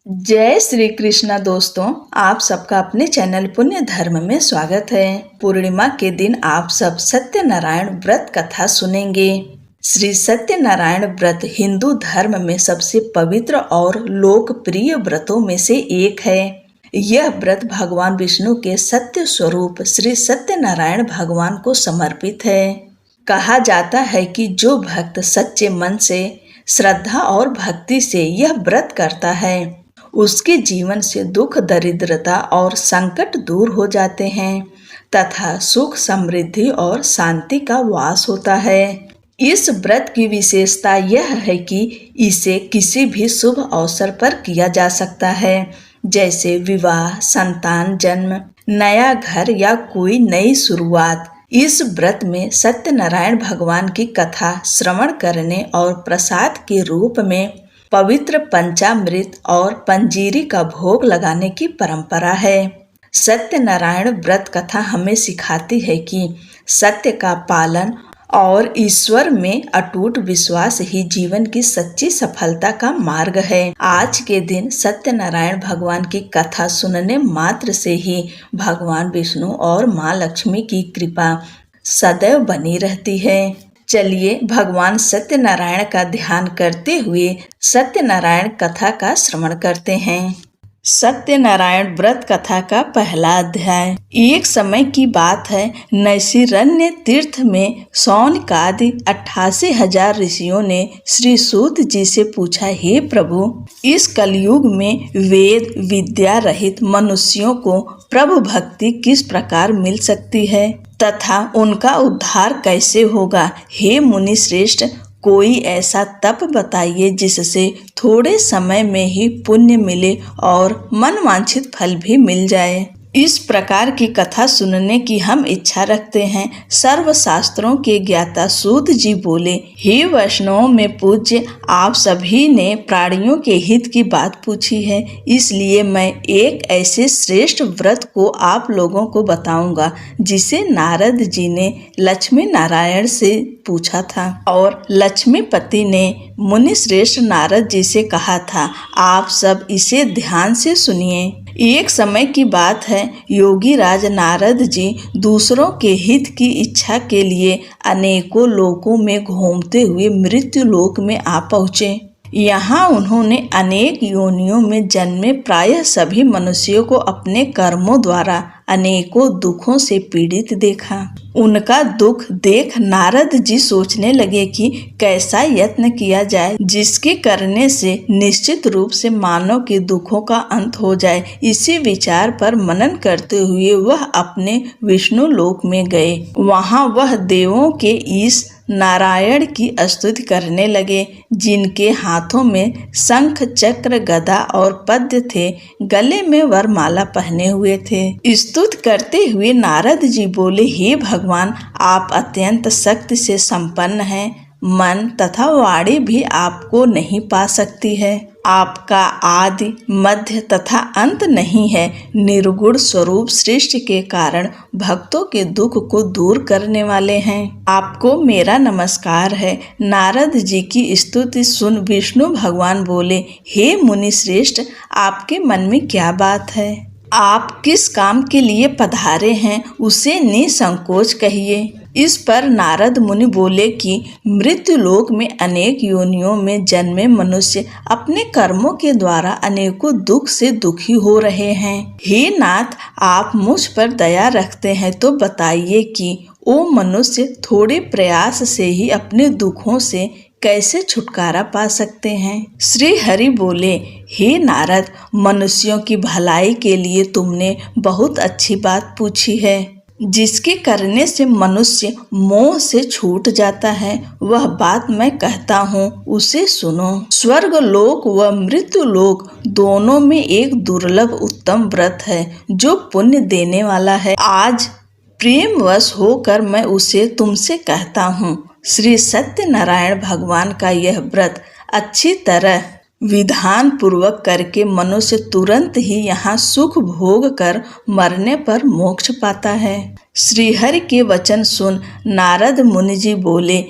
जय श्री कृष्णा दोस्तों, आप सबका अपने चैनल पुण्य धर्म में स्वागत है। पूर्णिमा के दिन आप सब सत्यनारायण व्रत कथा सुनेंगे। श्री सत्यनारायण व्रत हिंदू धर्म में सबसे पवित्र और लोकप्रिय व्रतों में से एक है। यह व्रत भगवान विष्णु के सत्य स्वरूप श्री सत्यनारायण भगवान को समर्पित है। कहा जाता है कि जो भक्त सच्चे मन से, श्रद्धा और भक्ति से यह व्रत करता है, उसके जीवन से दुख, दरिद्रता और संकट दूर हो जाते हैं तथा सुख, समृद्धि और शांति का वास होता है। इस व्रत की विशेषता यह है कि इसे किसी भी शुभ अवसर पर किया जा सकता है, जैसे विवाह, संतान जन्म, नया घर या कोई नई शुरुआत। इस व्रत में सत्यनारायण भगवान की कथा श्रवण करने और प्रसाद के रूप में पवित्र पंचामृत और पंजीरी का भोग लगाने की परंपरा है। सत्यनारायण व्रत कथा हमें सिखाती है कि सत्य का पालन और ईश्वर में अटूट विश्वास ही जीवन की सच्ची सफलता का मार्ग है। आज के दिन सत्यनारायण भगवान की कथा सुनने मात्र से ही भगवान विष्णु और माँ लक्ष्मी की कृपा सदैव बनी रहती है। चलिए भगवान सत्यनारायण का ध्यान करते हुए सत्यनारायण कथा का श्रवण करते हैं। सत्यनारायण व्रत कथा का पहला अध्याय। एक समय की बात है, नैशिरण्य तीर्थ में शौनकादि 88,000 ऋषियों ने श्री सूत जी से पूछा, हे प्रभु, इस कलयुग में वेद विद्या रहित मनुष्यों को प्रभु भक्ति किस प्रकार मिल सकती है तथा उनका उद्धार कैसे होगा। हे मुनि श्रेष्ठ, कोई ऐसा तप बताइए जिससे थोड़े समय में ही पुण्य मिले और मनवांछित फल भी मिल जाए। इस प्रकार की कथा सुनने की हम इच्छा रखते हैं। सर्व शास्त्रों के ज्ञाता सूत जी बोले, हे वैष्णवों में पूज्य, आप सभी ने प्राणियों के हित की बात पूछी है, इसलिए मैं एक ऐसे श्रेष्ठ व्रत को आप लोगों को बताऊंगा जिसे नारद जी ने लक्ष्मी नारायण से पूछा था और लक्ष्मीपति ने मुनि श्रेष्ठ नारद जी से कहा था। आप सब इसे ध्यान से सुनिए। एक समय की बात है, योगी राज नारद जी दूसरों के हित की इच्छा के लिए अनेकों लोकों में घूमते हुए मृत्यु लोक में आ पहुँचे। यहाँ उन्होंने अनेक योनियों में जन्मे प्रायः सभी मनुष्यों को अपने कर्मों द्वारा अनेकों दुखों से पीड़ित देखा। उनका दुख देख नारद जी सोचने लगे कि कैसा यत्न किया जाए जिसके करने से निश्चित रूप से मानव के दुखों का अंत हो जाए। इसी विचार पर मनन करते हुए वह अपने विष्णु लोक में गए। वहाँ वह देवों के ईश नारायण की स्तुति करने लगे, जिनके हाथों में शंख, चक्र, गदा और पद्म थे, गले में वरमाला पहने हुए थे। स्तुति करते हुए नारद जी बोले, हे भगवान, आप अत्यंत शक्ति से संपन्न हैं। मन तथा वाणी भी आपको नहीं पा सकती है। आपका आदि, मध्य तथा अंत नहीं है। निर्गुण स्वरूप सृष्टि के कारण भक्तों के दुख को दूर करने वाले हैं। आपको मेरा नमस्कार है। नारद जी की स्तुति सुन विष्णु भगवान बोले, हे मुनि श्रेष्ठ, आपके मन में क्या बात है? आप किस काम के लिए पधारे हैं, उसे निसंकोच कहिए। इस पर नारद मुनि बोले कि मृत्यु लोक में अनेक योनियों में जन्मे मनुष्य अपने कर्मों के द्वारा अनेकों दुख से दुखी हो रहे हैं। हे नाथ, आप मुझ पर दया रखते हैं तो बताइए कि वो मनुष्य थोड़े प्रयास से ही अपने दुखों से कैसे छुटकारा पा सकते हैं। श्री हरि बोले, हे नारद, मनुष्यों की भलाई के लिए तुमने बहुत अच्छी बात पूछी है। जिसके करने से मनुष्य मोह से छूट जाता है, वह बात मैं कहता हूँ, उसे सुनो। स्वर्ग लोक व मृत्यु लोक दोनों में एक दुर्लभ उत्तम व्रत है जो पुण्य देने वाला है। आज प्रेमवश होकर मैं उसे तुमसे कहता हूँ। श्री सत्यनारायण भगवान का यह व्रत अच्छी तरह विधान पूर्वक करके मनुष्य तुरंत ही यहाँ सुख भोग कर मरने पर मोक्ष पाता है। श्रीहरि के वचन सुन नारद मुनि जी बोले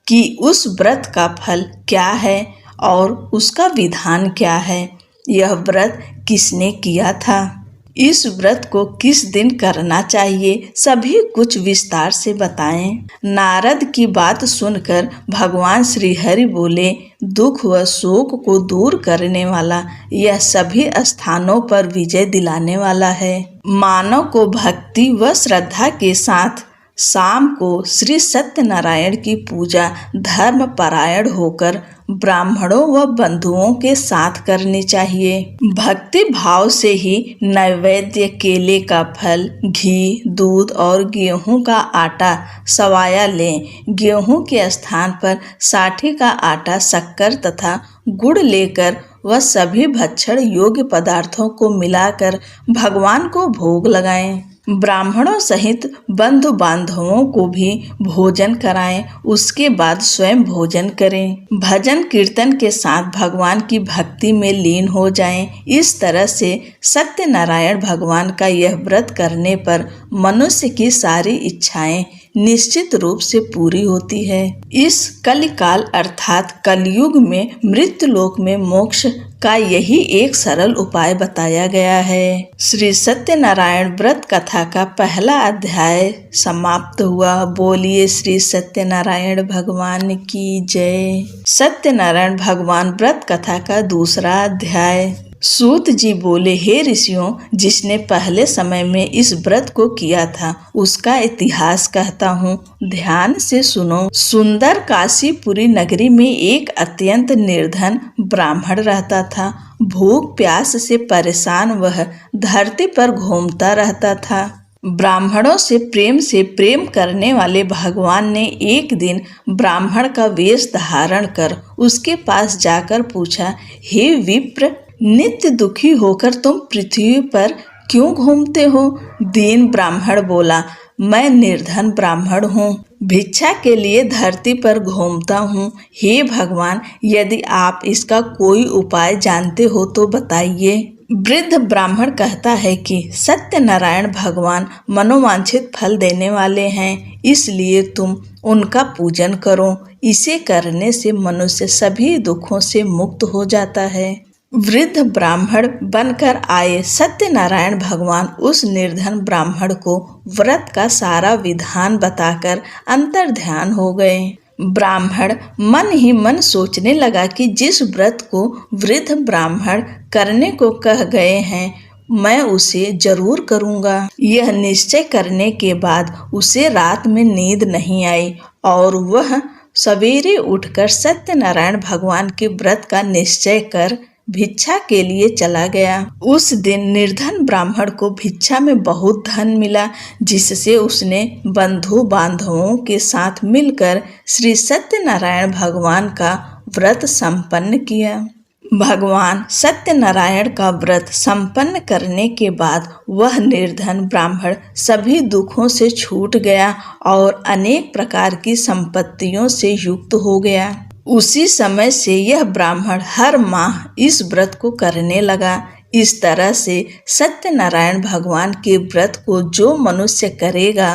कि उस व्रत का फल क्या है और उसका विधान क्या है। यह व्रत किसने किया था, इस व्रत को किस दिन करना चाहिए, सभी कुछ विस्तार से बताएं। नारद की बात सुनकर भगवान श्री हरि बोले, दुख व शोक को दूर करने वाला, यह सभी स्थानों पर विजय दिलाने वाला है। मानव को भक्ति व श्रद्धा के साथ शाम को श्री सत्यनारायण की पूजा धर्म परायण होकर ब्राह्मणों व बंधुओं के साथ करनी चाहिए। भक्ति भाव से ही नैवेद्य केले का फल, घी, दूध और गेहूं का आटा सवाया लें। गेहूं के स्थान पर साठी का आटा, शक्कर तथा गुड़ लेकर वह सभी भक्षण योग्य पदार्थों को मिलाकर भगवान को भोग लगाएं। ब्राह्मणों सहित बंधु बांधवों को भी भोजन कराएं, उसके बाद स्वयं भोजन करें। भजन कीर्तन के साथ भगवान की भक्ति में लीन हो जाएं। इस तरह से सत्यनारायण भगवान का यह व्रत करने पर मनुष्य की सारी इच्छाएं निश्चित रूप से पूरी होती है। इस कलिकाल अर्थात कलयुग में मृत्युलोक में मोक्ष का यही एक सरल उपाय बताया गया है। श्री सत्यनारायण व्रत कथा का पहला अध्याय समाप्त हुआ। बोलिए श्री सत्यनारायण भगवान की जय। सत्यनारायण भगवान व्रत कथा का दूसरा अध्याय। सूत जी बोले, हे ऋषियों, जिसने पहले समय में इस व्रत को किया था उसका इतिहास कहता हूँ, ध्यान से सुनो। सुंदर काशीपुरी नगरी में एक अत्यंत निर्धन ब्राह्मण रहता था। भूख प्यास से परेशान वह धरती पर घूमता रहता था। ब्राह्मणों से प्रेम करने वाले भगवान ने एक दिन ब्राह्मण का वेश धारण कर उसके पास जाकर पूछा, हे विप्र, नित्य दुखी होकर तुम पृथ्वी पर क्यों घूमते हो? दीन ब्राह्मण बोला, मैं निर्धन ब्राह्मण हूँ, भिक्षा के लिए धरती पर घूमता हूँ। हे भगवान, यदि आप इसका कोई उपाय जानते हो तो बताइए। वृद्ध ब्राह्मण कहता है कि सत्यनारायण भगवान मनोवांछित फल देने वाले हैं, इसलिए तुम उनका पूजन करो। इसे करने से मनुष्य सभी दुखों से मुक्त हो जाता है। वृद्ध ब्राह्मण बनकर आए सत्यनारायण भगवान उस निर्धन ब्राह्मण को व्रत का सारा विधान बताकर अंतर्ध्यान हो गए। ब्राह्मण मन ही मन सोचने लगा कि जिस व्रत को वृद्ध ब्राह्मण करने को कह गए हैं, मैं उसे जरूर करूँगा। यह निश्चय करने के बाद उसे रात में नींद नहीं आई और वह सवेरे उठकर सत्यनारायण भगवान के व्रत का निश्चय कर भिक्षा के लिए चला गया। उस दिन निर्धन ब्राह्मण को भिक्षा में बहुत धन मिला, जिससे उसने बंधु बांधवों के साथ मिलकर श्री सत्यनारायण भगवान का व्रत संपन्न किया। भगवान सत्यनारायण का व्रत संपन्न करने के बाद वह निर्धन ब्राह्मण सभी दुखों से छूट गया और अनेक प्रकार की संपत्तियों से युक्त हो गया। उसी समय से यह ब्राह्मण हर माह इस व्रत को करने लगा। इस तरह से सत्यनारायण भगवान के व्रत को जो मनुष्य करेगा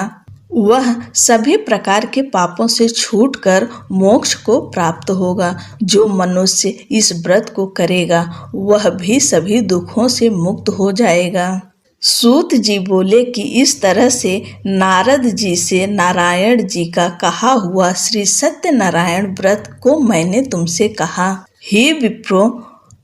वह सभी प्रकार के पापों से छूटकर मोक्ष को प्राप्त होगा। जो मनुष्य इस व्रत को करेगा वह भी सभी दुखों से मुक्त हो जाएगा। सूत जी बोले कि इस तरह से नारद जी से नारायण जी का कहा हुआ श्री सत्यनारायण व्रत को मैंने तुमसे कहा। हे विप्रो,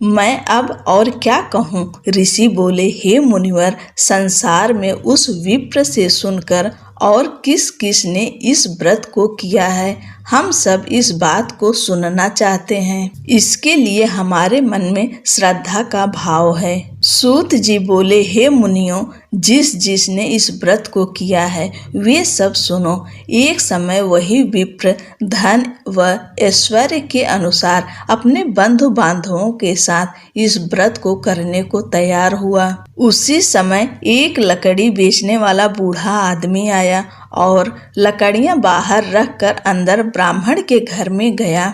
मैं अब और क्या कहूँ? ऋषि बोले, हे मुनिवर, संसार में उस विप्र से सुनकर और किस किस ने इस व्रत को किया है, हम सब इस बात को सुनना चाहते हैं। इसके लिए हमारे मन में श्रद्धा का भाव है। सूत जी बोले, हे मुनियों, जिसने इस व्रत को किया है वे सब सुनो। एक समय वही विप्र धन व ऐश्वर्य के अनुसार अपने बंधु बांधवों के साथ इस व्रत को करने को तैयार हुआ। उसी समय एक लकड़ी बेचने वाला बूढ़ा आदमी आया और लकड़ियां बाहर रखकर अंदर ब्राह्मण के घर में गया।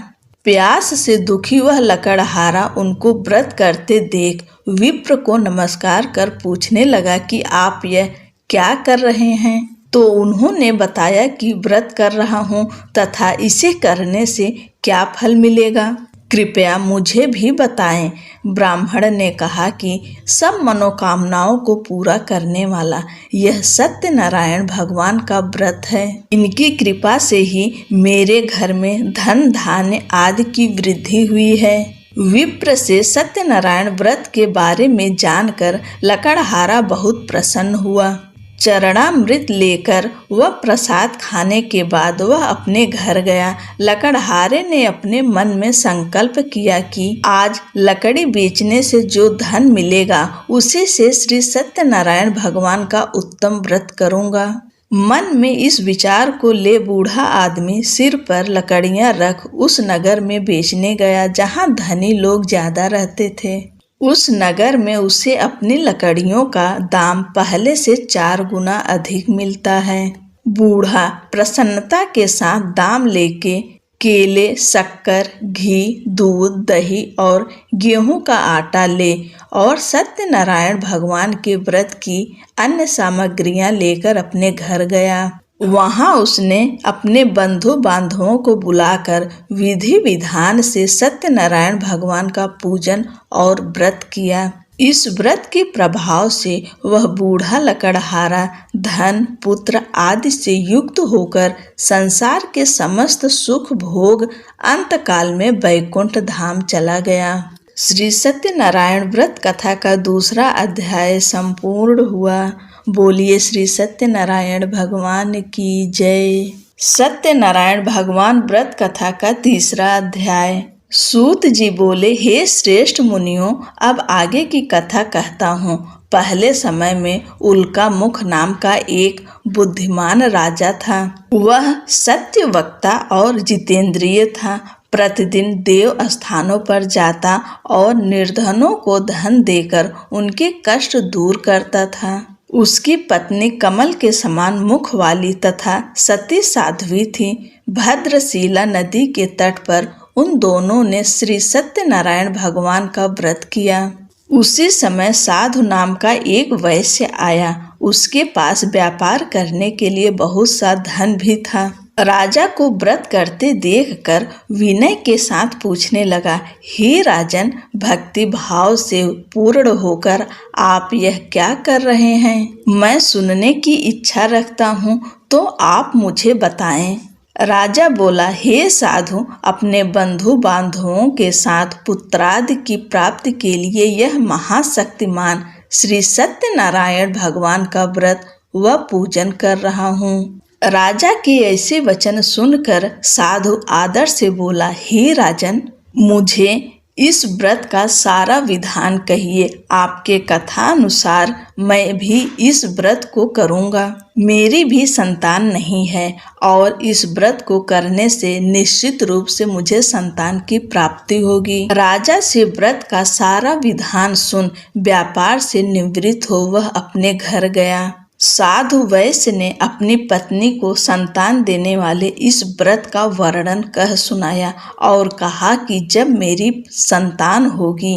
प्यास से दुखी वह लकड़हारा उनको व्रत करते देख विप्र को नमस्कार कर पूछने लगा कि आप यह क्या कर रहे हैं? तो उन्होंने बताया कि व्रत कर रहा हूँ तथा इसे करने से क्या फल मिलेगा। कृपया मुझे भी बताएं। ब्राह्मण ने कहा कि सब मनोकामनाओं को पूरा करने वाला यह सत्यनारायण भगवान का व्रत है। इनकी कृपा से ही मेरे घर में धन धान्य आदि की वृद्धि हुई है। विप्र से सत्यनारायण व्रत के बारे में जानकर लकड़हारा बहुत प्रसन्न हुआ। चरणामृत लेकर वह प्रसाद खाने के बाद वह अपने घर गया। लकड़हारे ने अपने मन में संकल्प किया कि आज लकड़ी बेचने से जो धन मिलेगा उसी से श्री सत्यनारायण भगवान का उत्तम व्रत करूंगा। मन में इस विचार को ले बूढ़ा आदमी सिर पर लकड़ियां रख उस नगर में बेचने गया जहां धनी लोग ज्यादा रहते थे। उस नगर में उसे अपनी लकड़ियों का दाम पहले से 4 गुना अधिक मिलता है। बूढ़ा प्रसन्नता के साथ दाम लेके केले, शक्कर, घी, दूध, दही और गेहूं का आटा ले और सत्यनारायण भगवान के व्रत की अन्य सामग्रियां लेकर अपने घर गया। वहां उसने अपने बंधु बांधवों को बुलाकर विधि विधान से सत्यनारायण भगवान का पूजन और व्रत किया। इस व्रत के प्रभाव से वह बूढ़ा लकड़हारा धन, पुत्र आदि से युक्त होकर संसार के समस्त सुख भोग अंतकाल में वैकुंठ धाम चला गया। श्री सत्यनारायण व्रत कथा का दूसरा अध्याय संपूर्ण हुआ। बोलिए श्री सत्यनारायण भगवान की जय। सत्यनारायण भगवान व्रत कथा का तीसरा अध्याय। सूत जी बोले, हे श्रेष्ठ मुनियों, अब आगे की कथा कहता हूँ। पहले समय में उल्का मुख नाम का एक बुद्धिमान राजा था। वह सत्य वक्ता और जितेंद्रिय था। प्रतिदिन देव स्थानों पर जाता और निर्धनों को धन देकर उनके कष्ट दूर करता था। उसकी पत्नी कमल के समान मुख वाली तथा सती साध्वी थी। भद्रशिला नदी के तट पर उन दोनों ने श्री सत्यनारायण भगवान का व्रत किया। उसी समय साधु नाम का एक वैश्य आया। उसके पास व्यापार करने के लिए बहुत सा धन भी था। राजा को व्रत करते देखकर विनय के साथ पूछने लगा, हे राजन, भक्ति भाव से पूर्ण होकर आप यह क्या कर रहे हैं? मैं सुनने की इच्छा रखता हूँ, तो आप मुझे बताएं। राजा बोला, हे साधु, अपने बंधु बांधवों के साथ पुत्रादि की प्राप्ति के लिए यह महाशक्तिमान श्री सत्यनारायण भगवान का व्रत व पूजन कर रहा हूँ। राजा के ऐसे वचन सुनकर साधु आदर से बोला, हे राजन, मुझे इस व्रत का सारा विधान कहिए। आपके कथा अनुसार मैं भी इस व्रत को करूँगा। मेरी भी संतान नहीं है और इस व्रत को करने से निश्चित रूप से मुझे संतान की प्राप्ति होगी। राजा से व्रत का सारा विधान सुन व्यापार से निवृत्त हो वह अपने घर गया। साधु वैश्य ने अपनी पत्नी को संतान देने वाले इस व्रत का वर्णन कह सुनाया और कहा कि जब मेरी संतान होगी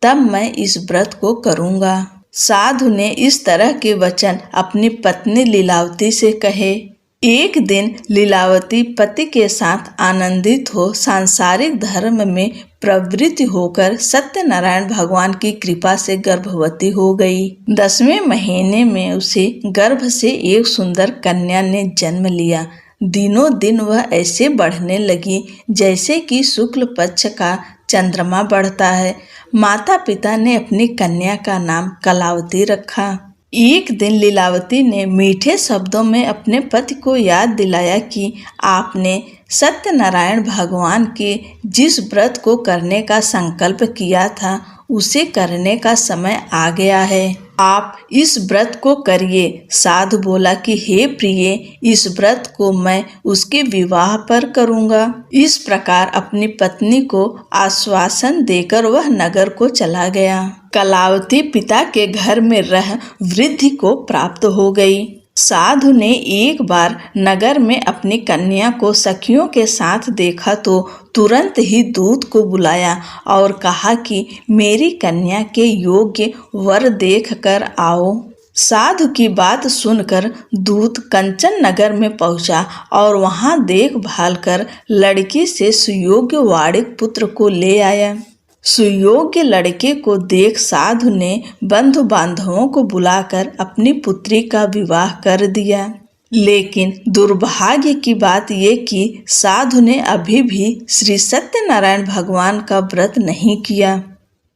तब मैं इस व्रत को करूँगा। साधु ने इस तरह के वचन अपनी पत्नी लीलावती से कहे। एक दिन लीलावती पति के साथ आनंदित हो सांसारिक धर्म में प्रवृत्ति होकर सत्यनारायण भगवान की कृपा से गर्भवती हो गई। 10वें महीने में उसे गर्भ से एक सुंदर कन्या ने जन्म लिया। दिनों दिन वह ऐसे बढ़ने लगी जैसे कि शुक्ल पक्ष का चंद्रमा बढ़ता है। माता पिता ने अपनी कन्या का नाम कलावती रखा। एक दिन लीलावती ने मीठे शब्दों में अपने पति को याद दिलाया कि आपने सत्यनारायण भगवान के जिस व्रत को करने का संकल्प किया था उसे करने का समय आ गया है। आप इस व्रत को करिए। साधु बोला कि हे प्रिय, इस व्रत को मैं उसके विवाह पर करूँगा। इस प्रकार अपनी पत्नी को आश्वासन देकर वह नगर को चला गया। कलावती पिता के घर में रह वृद्धि को प्राप्त हो गई। साधु ने एक बार नगर में अपनी कन्या को सखियों के साथ देखा तो तुरंत ही दूत को बुलाया और कहा कि मेरी कन्या के योग्य वर देख कर आओ। साधु की बात सुनकर दूत कंचन नगर में पहुंचा और वहां देखभाल कर लड़की से सुयोग्य वाड़िक पुत्र को ले आया। सुयोग्य लड़के को देख साधु ने बंधु बांधवों को बुलाकर अपनी पुत्री का विवाह कर दिया। लेकिन दुर्भाग्य की बात ये कि साधु ने अभी भी श्री सत्यनारायण भगवान का व्रत नहीं किया।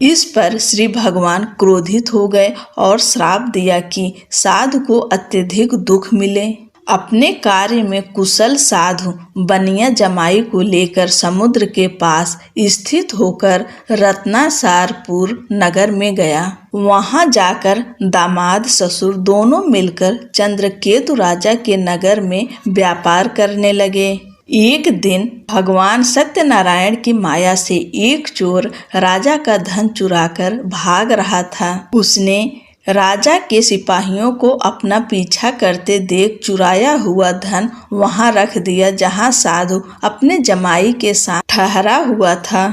इस पर श्री भगवान क्रोधित हो गए और श्राप दिया कि साधु को अत्यधिक दुख मिले। अपने कार्य में कुशल साधु बनिया जमाई को लेकर समुद्र के पास स्थित होकर रत्नासारपुर नगर में गया। वहां जाकर दामाद ससुर दोनों मिलकर चंद्रकेतु राजा के नगर में व्यापार करने लगे। एक दिन भगवान सत्यनारायण की माया से एक चोर राजा का धन चुराकर भाग रहा था। उसने राजा के सिपाहियों को अपना पीछा करते देख चुराया हुआ धन वहां रख दिया जहां साधु अपने जमाई के साथ ठहरा हुआ था।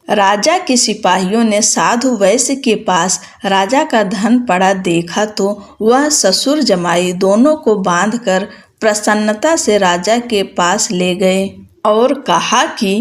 राजा के सिपाहियों ने साधु वैश्य के पास राजा का धन पड़ा देखा तो वह ससुर जमाई दोनों को बांधकर प्रसन्नता से राजा के पास ले गए और कहा कि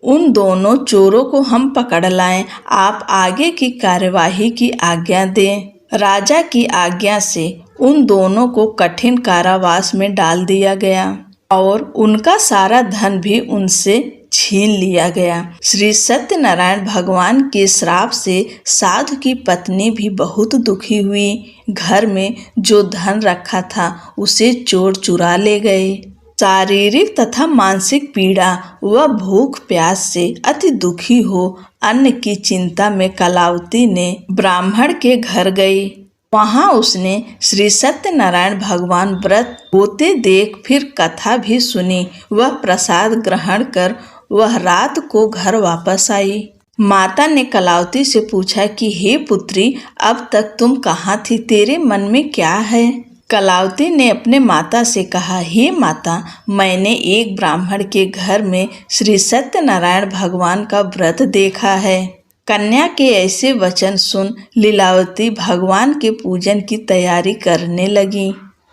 उन दोनों चोरों को हम पकड़ लाएं, आप आगे की कार्यवाही की आज्ञा दें। राजा की आज्ञा से उन दोनों को कठिन कारावास में डाल दिया गया और उनका सारा धन भी उनसे छीन लिया गया। श्री सत्यनारायण भगवान के श्राप से साधु की पत्नी भी बहुत दुखी हुई। घर में जो धन रखा था उसे चोर चुरा ले गए। शारीरिक तथा मानसिक पीड़ा व भूख प्यास से अति दुखी हो अन्न की चिंता में कलावती ने ब्राह्मण के घर गई। वहां उसने श्री सत्यनारायण भगवान व्रत होते देख फिर कथा भी सुनी। वह प्रसाद ग्रहण कर वह रात को घर वापस आई। माता ने कलावती से पूछा कि हे पुत्री, अब तक तुम कहाँ थी, तेरे मन में क्या है? कलावती ने अपने माता से कहा, हे माता, मैंने एक ब्राह्मण के घर में श्री सत्यनारायण भगवान का व्रत देखा है। कन्या के ऐसे वचन सुन लीलावती भगवान के पूजन की तैयारी करने लगी।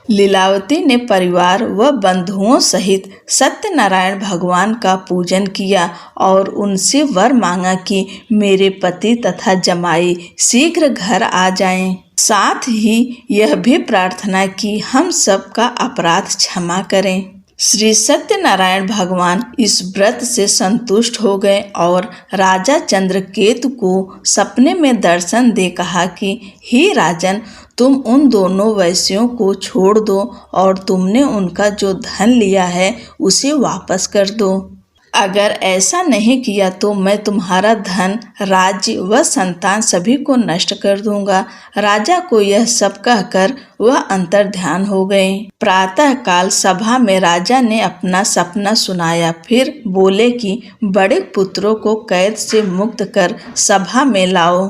लीलावती ने परिवार व बंधुओं सहित सत्यनारायण भगवान का पूजन किया और उनसे वर मांगा कि मेरे पति तथा जमाई शीघ्र घर आ जाएं। साथ ही यह भी प्रार्थना की हम सबका अपराध क्षमा करें। श्री सत्यनारायण भगवान इस व्रत से संतुष्ट हो गए और राजा चंद्रकेतु को सपने में दर्शन दे कहा कि हे राजन, तुम उन दोनों वैश्यों को छोड़ दो और तुमने उनका जो धन लिया है उसे वापस कर दो। अगर ऐसा नहीं किया तो मैं तुम्हारा धन, राज्य व संतान सभी को नष्ट कर दूंगा। राजा को यह सब कहकर वह अंतर्ध्यान हो गए। प्रातः काल सभा में राजा ने अपना सपना सुनाया। फिर बोले कि बड़े पुत्रों को कैद से मुक्त कर सभा में लाओ।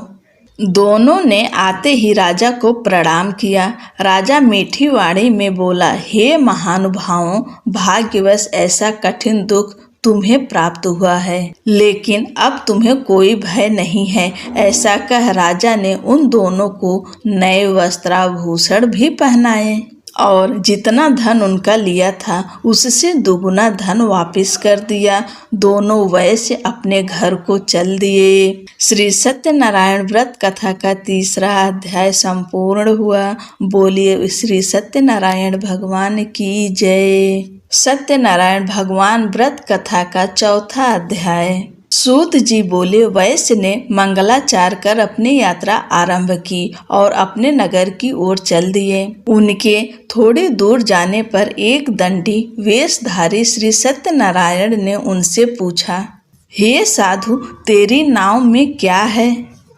दोनों ने आते ही राजा को प्रणाम किया। राजा मीठी वाणी में बोला, हे महानुभावों, भाग्यवश ऐसा कठिन दुख तुम्हें प्राप्त हुआ है, लेकिन अब तुम्हें कोई भय नहीं है। ऐसा कह राजा ने उन दोनों को नए वस्त्राभूषण भी पहनाए और जितना धन उनका लिया था उससे दुगुना धन वापस कर दिया। दोनों वैश्य अपने घर को चल दिए। श्री सत्यनारायण व्रत कथा का तीसरा अध्याय संपूर्ण हुआ। बोलिए श्री सत्यनारायण भगवान की जय। सत्यनारायण भगवान व्रत कथा का चौथा अध्याय। सूत जी बोले, वैश्य ने मंगलाचार कर अपनी यात्रा आरंभ की और अपने नगर की ओर चल दिए। उनके थोड़ी दूर जाने पर एक दंडी वेशधारी श्री सत्यनारायण ने उनसे पूछा, हे साधु, तेरी नाव में क्या है?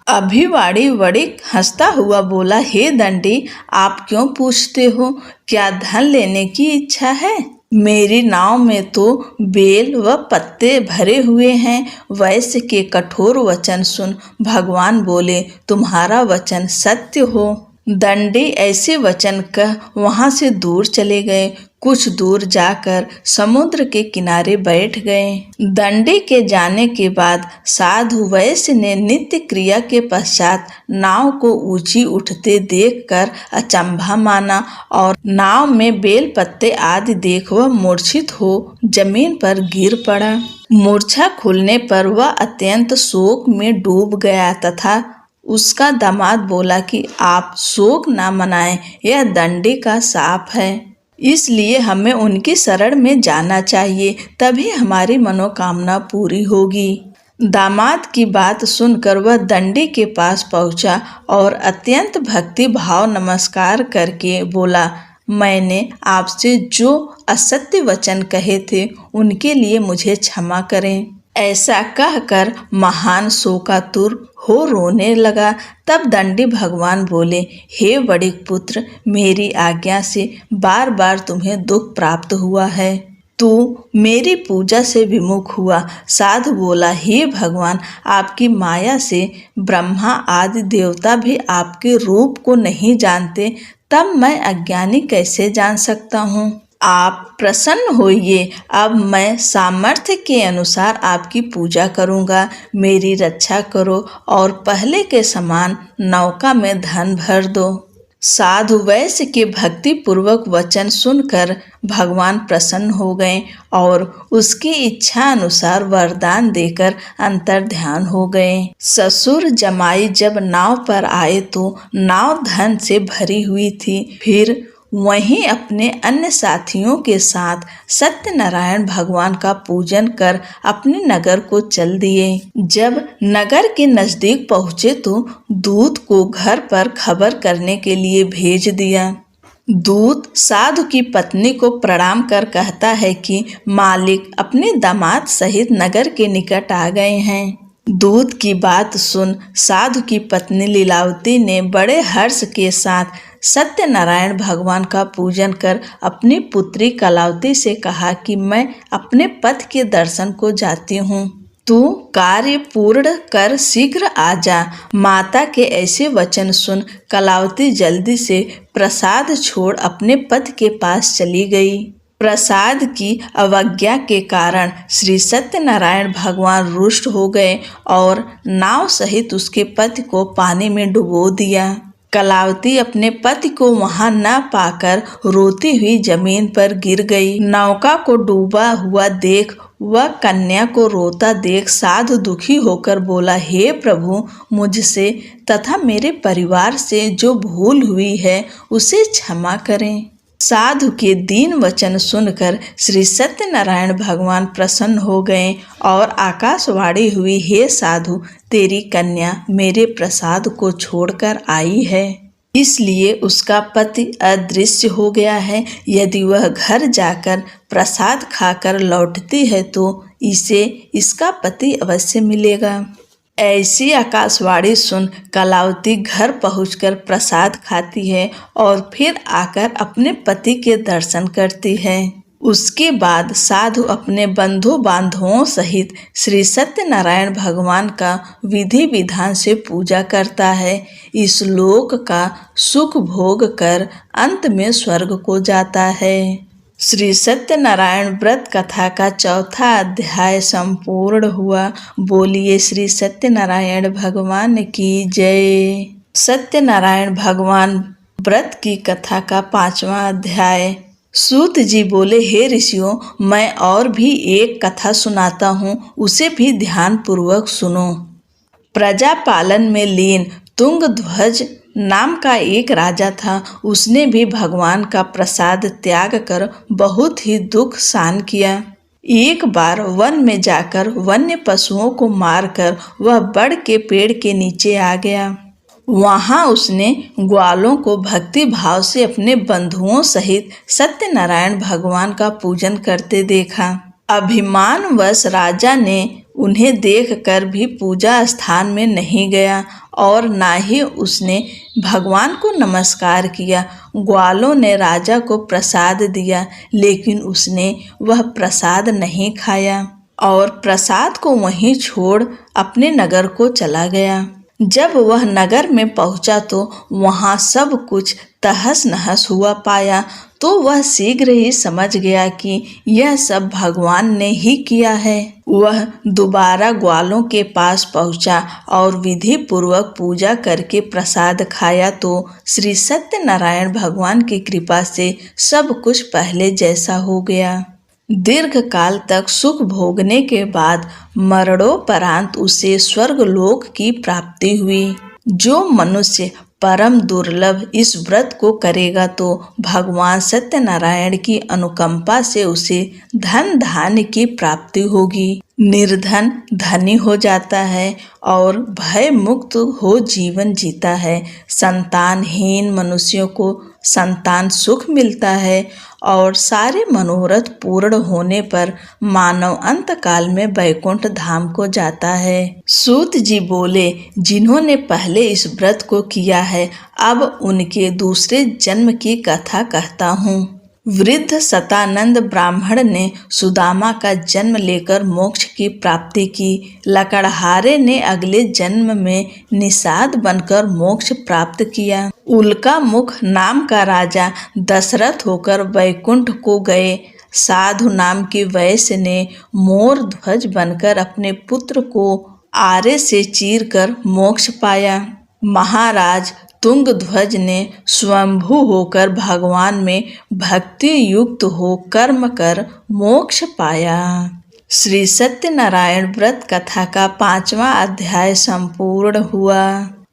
अभिवाड़ी वड़िक हंसता हुआ बोला, हे दंडी, आप क्यों पूछते हो? क्या धन लेने की इच्छा है? मेरी नाव में तो बेल व पत्ते भरे हुए हैं। वैश्य के कठोर वचन सुन भगवान बोले, तुम्हारा वचन सत्य हो। दंडी ऐसे वचन कह वहां से दूर चले गए। कुछ दूर जाकर समुद्र के किनारे बैठ गए। दंडी के जाने के बाद साधु वैश्य ने नित्य क्रिया के पश्चात नाव को ऊंची उठते देखकर अचंभा माना और नाव में बेल पत्ते आदि देख वह मूर्छित हो जमीन पर गिर पड़ा। मूर्छा खुलने पर वह अत्यंत शोक में डूब गया तथा उसका दामाद बोला कि आप शोक ना मनाएं, यह दंडी का शाप है, इसलिए हमें उनकी शरण में जाना चाहिए, तभी हमारी मनोकामना पूरी होगी। दामाद की बात सुनकर वह दंडी के पास पहुंचा और अत्यंत भक्ति भाव नमस्कार करके बोला, मैंने आपसे जो असत्य वचन कहे थे उनके लिए मुझे क्षमा करें। ऐसा कहकर महान शोकातुर हो रोने लगा। तब दंडी भगवान बोले, हे बड़े पुत्र, मेरी आज्ञा से बार बार तुम्हें दुख प्राप्त हुआ है, तू मेरी पूजा से विमुख हुआ। साधु बोला, हे भगवान, आपकी माया से ब्रह्मा आदि देवता भी आपके रूप को नहीं जानते, तब मैं अज्ञानी कैसे जान सकता हूँ। आप प्रसन्न होइए, अब मैं सामर्थ्य के अनुसार आपकी पूजा करूँगा। मेरी रक्षा करो और पहले के समान नौका में धन भर दो। साधु वैश्य के भक्ति पूर्वक वचन सुनकर भगवान प्रसन्न हो गए और उसकी इच्छा अनुसार वरदान देकर अंतर्ध्यान हो गए। ससुर जमाई जब नाव पर आए तो नाव धन से भरी हुई थी। फिर वहीं अपने अन्य साथियों के साथ सत्यनारायण भगवान का पूजन कर अपने नगर को चल दिए। जब नगर के नजदीक पहुँचे तो दूत को घर पर खबर करने के लिए भेज दिया। दूत साधु की पत्नी को प्रणाम कर कहता है कि मालिक अपने दामाद सहित नगर के निकट आ गए हैं। दूत की बात सुन साधु की पत्नी लीलावती ने बड़े हर्ष के साथ सत्यनारायण भगवान का पूजन कर अपनी पुत्री कलावती से कहा कि मैं अपने पति के दर्शन को जाती हूँ, तू कार्य पूर्ण कर शीघ्र आ जा। माता के ऐसे वचन सुन कलावती जल्दी से प्रसाद छोड़ अपने पति के पास चली गई। प्रसाद की अवज्ञा के कारण श्री सत्यनारायण भगवान रुष्ट हो गए और नाव सहित उसके पति को पानी में डुबो दिया। कलावती अपने पति को वहां न पाकर रोती हुई जमीन पर गिर गई। नौका को डूबा हुआ देख वह कन्या को रोता देख साधु दुखी होकर बोला, हे प्रभु, मुझसे तथा मेरे परिवार से जो भूल हुई है उसे क्षमा करें। साधु के दीन वचन सुनकर श्री सत्यनारायण भगवान प्रसन्न हो गए और आकाशवाणी हुई, हे साधु, तेरी कन्या मेरे प्रसाद को छोड़कर आई है, इसलिए उसका पति अदृश्य हो गया है। यदि वह घर जाकर प्रसाद खाकर लौटती है तो इसे इसका पति अवश्य मिलेगा। ऐसी आकाशवाणी सुन कलावती घर पहुंचकर प्रसाद खाती है और फिर आकर अपने पति के दर्शन करती है। उसके बाद साधु अपने बंधु बांधवों सहित श्री सत्यनारायण भगवान का विधि विधान से पूजा करता है। इस लोक का सुख भोग कर अंत में स्वर्ग को जाता है। श्री सत्यनारायण व्रत कथा का चौथा अध्याय संपूर्ण हुआ। बोलिए श्री सत्यनारायण भगवान की जय। सत्यनारायण भगवान व्रत की कथा का 5वां अध्याय। सूत जी बोले, हे ऋषियों, मैं और भी एक कथा सुनाता हूँ, उसे भी ध्यान पूर्वक सुनो। प्रजा पालन में लीन तुंगध्वज नाम का एक राजा था। उसने भी भगवान का प्रसाद त्याग कर बहुत ही दुख सहन किया। एक बार वन में जाकर वन्य पशुओं को मारकर वह बड़ के पेड़ के नीचे आ गया। वहां उसने ग्वालों को भक्ति भाव से अपने बंधुओं सहित सत्यनारायण भगवान का पूजन करते देखा। अभिमानवश राजा ने उन्हें देखकर भी पूजा स्थान में नहीं गया और ना ही उसने भगवान को नमस्कार किया। ग्वालों ने राजा को प्रसाद दिया, लेकिन उसने वह प्रसाद नहीं खाया और प्रसाद को वहीं छोड़ अपने नगर को चला गया। जब वह नगर में पहुंचा तो वहां सब कुछ तहस नहस हुआ पाया, तो वह शीघ्र ही समझ गया कि यह सब भगवान ने ही किया है। वह दोबारा ग्वालों के पास पहुंचा और विधि पूर्वक पूजा करके प्रसाद खाया तो श्री सत्यनारायण भगवान की कृपा से सब कुछ पहले जैसा हो गया। दीर्घ काल तक सुख भोगने के बाद मरणोपरांत उसे स्वर्गलोक की प्राप्ति हुई। जो मनुष्य परम दुर्लभ इस व्रत को करेगा तो भगवान सत्यनारायण की अनुकंपा से उसे धन धान्य की प्राप्ति होगी। निर्धन धनी हो जाता है और भय मुक्त हो जीवन जीता है। संतानहीन मनुष्यों को संतान सुख मिलता है और सारे मनोरथ पूर्ण होने पर मानव अंत काल में वैकुंठ धाम को जाता है। सूत जी बोले, जिन्होंने पहले इस व्रत को किया है अब उनके दूसरे जन्म की कथा कहता हूँ। वृद्ध सतानंद ब्राह्मण ने सुदामा का जन्म लेकर मोक्ष की प्राप्ति की। लकड़हारे ने अगले जन्म में निषाद बनकर मोक्ष प्राप्त किया। उल्का मुख नाम का राजा दशरथ होकर वैकुंठ को गए। साधु नाम की वैश्य ने मोर ध्वज बनकर अपने पुत्र को आरे से चीरकर मोक्ष पाया। महाराज तुंगध्वज ने स्वयंभू होकर भगवान में भक्ति युक्त हो कर्म कर मोक्ष पाया। श्री सत्यनारायण व्रत कथा का 5वां अध्याय संपूर्ण हुआ।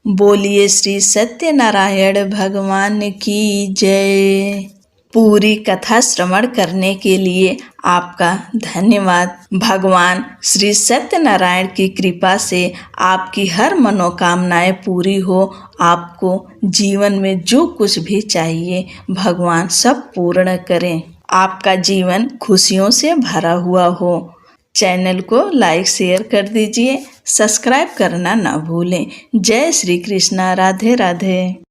बोलिए श्री सत्यनारायण भगवान की जय। पूरी कथा श्रवण करने के लिए आपका धन्यवाद। भगवान श्री सत्यनारायण की कृपा से आपकी हर मनोकामनाएं पूरी हो। आपको जीवन में जो कुछ भी चाहिए भगवान सब पूर्ण करें। आपका जीवन खुशियों से भरा हुआ हो। चैनल को लाइक शेयर कर दीजिए, सब्सक्राइब करना ना भूलें। जय श्री कृष्णा। राधे राधे।